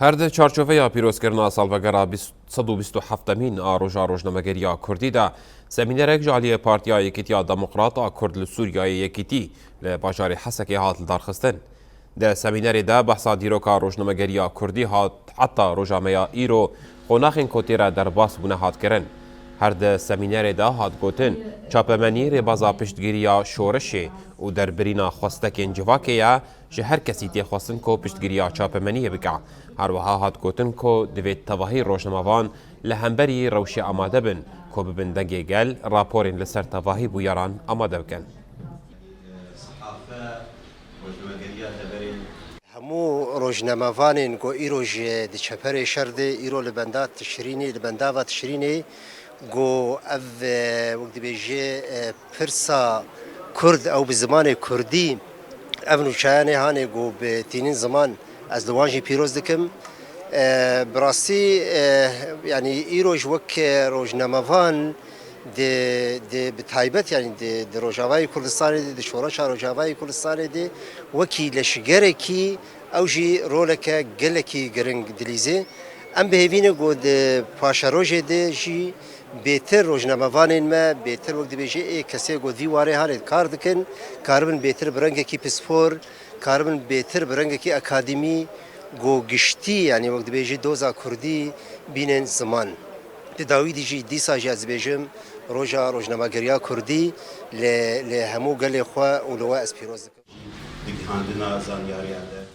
هەردە چارچۆڤەیە پیرۆزکردنا ساڵڤەگەرا 127مین ئاڕۆژا ڕۆژنەمەگەریە کوردیدا سەمینەرێک ژالیە پارتیا یەکێتیە دەموقراتا کورد لە سووریایە یەکێتی لە پاژاری حەسەکێ هات دارخستن. لە سەمینەرێدا بەحسا دیرۆکا ڕۆژنەمەگەریە کوردی هات حتا ڕۆژامەیە ئیرۆ قۆناغین کۆتێرە دەرباس بوونە هاتکردن. هەردە سەمینەرێدا هاتگوتن چاپەمەنی ڕێبازا پشتگیریە شۆرشێ و دەربرینە خواستەکێن جڤاکەیە ji her kesî tê xwestin ku piştgiriya çapemeniyê bike. Herwiha hat gotin ku divê tevahî rojnamevan li hemberî rewşê amade bin ku bibin dengê gel raporên li ser tevahî bûyeran amade bikin. Hemû rojnamevanên ku îro ji di çeperê şer de îro li benda Tişrînê li bendava Tişrînê ku ev wek dibêje pirsa Kurd ew bi zimanê Kurdî ev nûçeyanê hane ku bi tînin ziman ez li wan jî pîroz dikim. Bi rastî yanî îro ji wek rojnamevan bi taybet yanî di Rojavayê Kurdistanê de di şoreşa Rojavayê Kurdistanê de wekî leşgerekî ew jî roleke gelekî giring dilîzê. Em bihêvîne ku di paşerojê de jî bêtir rojnamevanên me bêtir wek dibêje kesê ku vî warê hane kar dikin karibin bêtir bi rengekî pispor karibin bêtir bi rengekî akademî ku giştî yanî wek dibêje doza Kurdî bînin ziman. Di dawî de jî dîsa jî ez dibêjim roja rojnamegeriya Kurdî li hemû gelê xwe û li we ez pîroz dikim. Digihandina zanyariyan de